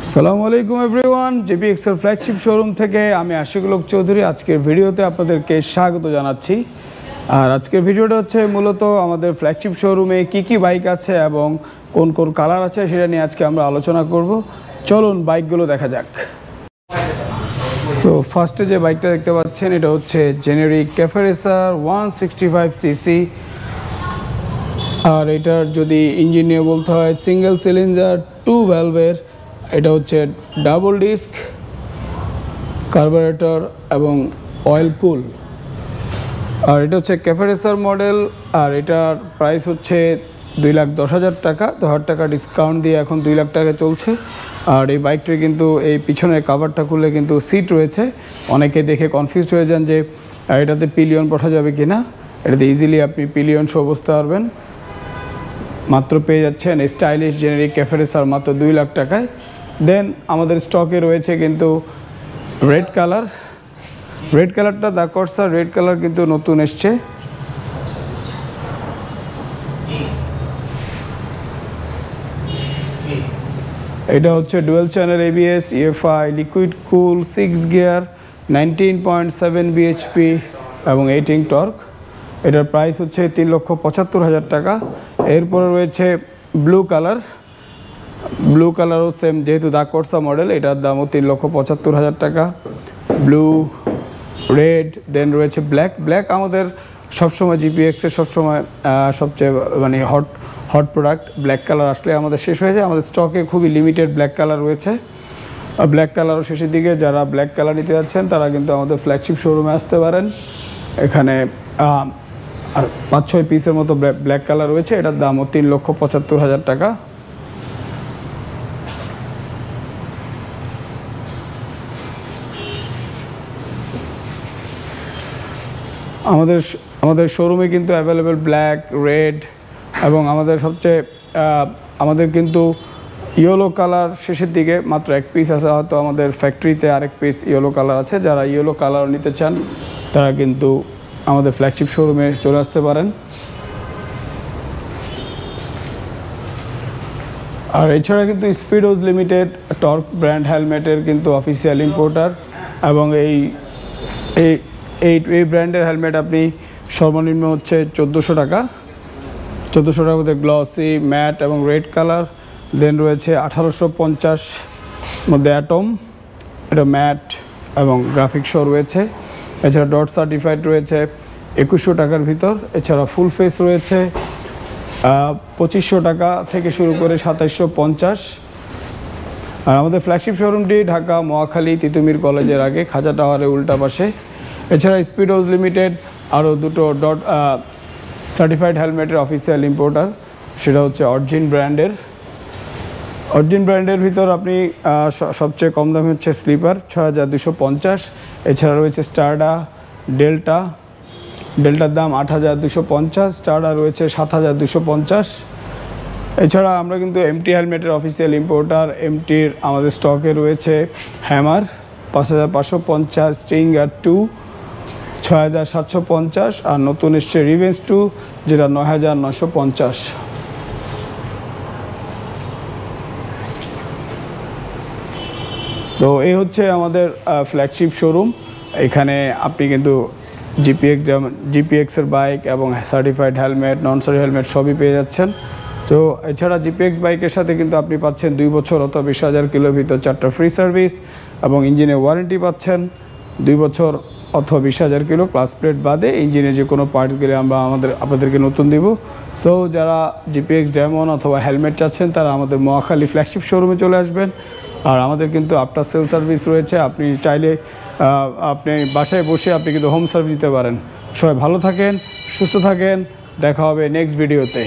আসসালামু আলাইকুম everyone, জিপিএক্সের flagship showroom থেকে আমি আশিকুল হক চৌধুরী আজকের ভিডিওতে আপনাদেরকে স্বাগত জানাচ্ছি। আর আজকের ভিডিওটা হচ্ছে মূলত আমাদের ফ্ল্যাগশিপ শোরুমে কি বাইক আছে এবং কোন কোন কালার আছে সেটা নিয়ে আজকে আমরা আলোচনা করব। চলুন বাইকগুলো দেখা যাক। সো ফার্স্টে যে বাইকটা দেখতে পাচ্ছেন এটা হচ্ছে জেনেরিক ক্যাফে রেসার 165cc। আর এটার যদি ইঞ্জিন নিয়ে বলতে হয় সিঙ্গেল সিলিন্ডার 2 ভ্যালভের, এটা হচ্ছে ডাবল ডিস্ক কার্বোরেটর এবং অয়েল কুল। আর এটা হচ্ছে ক্যাফে রেসার মডেল। আর এটার প্রাইস হচ্ছে 2,10,000 টাকা, 10,000 টাকা ডিসকাউন্ট দিয়ে এখন 2 লাখ টাকা চলছে। আর এই বাইকটি কিন্তু এই পিছনের কাভারটা খুললে কিন্তু সিট রয়েছে। অনেকে দেখে কনফিউজড হয়ে যান যে এটাতে পিলিয়ন বসা যাবে কি না। এটাতে ইজিলি আপনি পিলিয়ন শো বসতে পারবেন। মাত্র পেয়ে যাচ্ছেন স্টাইলিশ জেনেরিক ক্যাফে রেসার মাত্র 2 লাখ টাকায়। দেন আমাদের স্টকে রয়েছে কিন্তু রেড কালারটা দ্য কর্সার রেড কালার কিন্তু নতুন এসছে। এটা হচ্ছে dual channel ABS, EFI, liquid কুল, 6 গিয়ার, 19.7 bhp এবং 18 টর্ক। এটার প্রাইস হচ্ছে 3,75,000 টাকা। এরপরে রয়েছে ব্লু কালারও সেম, যেহেতু দা কর্সা মডেল, এটার দামও 3,75,000 টাকা। ব্লু, রেড, দেন রয়েছে ব্ল্যাক আমাদের সবসময় জিপিএক্সের সবসময় সবচেয়ে মানে হট প্রোডাক্ট। ব্ল্যাক কালার আসলে আমাদের শেষ হয়ে যায়। আমাদের স্টকে খুবই লিমিটেড ব্ল্যাক কালার রয়েছে। ব্ল্যাক কালারও শেষের দিকে। যারা ব্ল্যাক কালার নিতে যাচ্ছেন তারা কিন্তু আমাদের ফ্ল্যাগশিপ শোরুমে আসতে পারেন। এখানে 5-6 পিসের মতো ব্ল্যাক কালার রয়েছে। এটার দামও 3,75,000 টাকা। আমাদের শোরুমে কিন্তু অ্যাভেলেবেল ব্ল্যাক, রেড এবং আমাদের কিন্তু ইয়েলো কালার শেষের দিকে মাত্র 1 পিস আছে। হয়তো আমাদের ফ্যাক্টরিতে আরেক পিস ইয়েলো কালার আছে। যারা ইয়েলো কালার নিতে চান তারা কিন্তু আমাদের ফ্ল্যাগশিপ শোরুমে চলে আসতে পারেন। আর এছাড়া কিন্তু স্পিডোজ লিমিটেড টর্ক ব্র্যান্ড হেলমেটের কিন্তু অফিসিয়াল ইম্পোর্টার। এবং এই ব্র্যান্ডের হেলমেট আপনি সর্বনিম্ন হচ্ছে 1,400 টাকা। 1,400 টাকার মধ্যে গ্লসি, ম্যাট এবং রেড কালার। দেন রয়েছে 1,850 মধ্যে অ্যাটম, এটা ম্যাট এবং গ্রাফিক শো রয়েছে। এছাড়া ডট সার্টিফাইড রয়েছে 2,100 টাকার ভিতর। এছাড়া ফুল ফেস রয়েছে 2,500 টাকা থেকে শুরু করে 2,750। আর আমাদের ফ্ল্যাগশিপ শোরুমটি ঢাকা মহাখালী তিতুমির কলেজের আগে খাজা টাওয়ারের উল্টা পাশে। এছাড়া স্পিডোজ লিমিটেড আরও দুটো ডট সার্টিফাইড হেলমেটের অফিসিয়াল ইম্পোর্টার, সেটা হচ্ছে অরিজিন ব্র্যান্ডের ভিতর আপনি সবচেয়ে কম দামি হচ্ছে স্লিপার 6,250। এছাড়া রয়েছে স্টারডা, ডেল্টার দাম 8,250, স্টারডা রয়েছে 7,250। এছাড়া আমরা কিন্তু এমটি হেলমেটের অফিসিয়াল ইম্পোর্টার। এমটির আমাদের স্টকে রয়েছে হ্যামার 5,550, স্ট্রিঙ্গার 2 6,750 আর নতুন এসছে রিভেঞ্জ 2 যেটা 9,950। তো এই হচ্ছে আমাদের ফ্ল্যাগশিপ শোরুম। এখানে আপনি কিন্তু জিপিএক্সের বাইক এবং সার্টিফাইড হেলমেট, নন সার্টিফাইড হেলমেট সবই পেয়ে যাচ্ছেন। তো এছাড়া জিপিএক্স বাইকের সাথে কিন্তু আপনি পাচ্ছেন 2 বছর অথবা 20,000 কিলোর ভিতর 4টা ফ্রি সার্ভিস এবং ইঞ্জিনের ওয়ারেন্টি পাচ্ছেন 2 বছর অথবা 20,000 কিলো প্লাস প্লেট বাদে। ইঞ্জিনে যে কোনো পার্টস গেলে আমরা আপনাদেরকে নতুন দিব। সো যারা জিপিএক্স ডেমন অথবা হেলমেট চাচ্ছেন তারা আমাদের মহাখালী ফ্ল্যাগশিপ শোরুমে চলে আসবেন। আর আমাদের কিন্তু আফটার সেল সার্ভিস রয়েছে। আপনি চাইলে আপনি বাসায় বসে আপনি কিন্তু হোম সার্ভিস দিতে পারেন। সবাই ভালো থাকেন, সুস্থ থাকেন, দেখা হবে নেক্সট ভিডিওতে।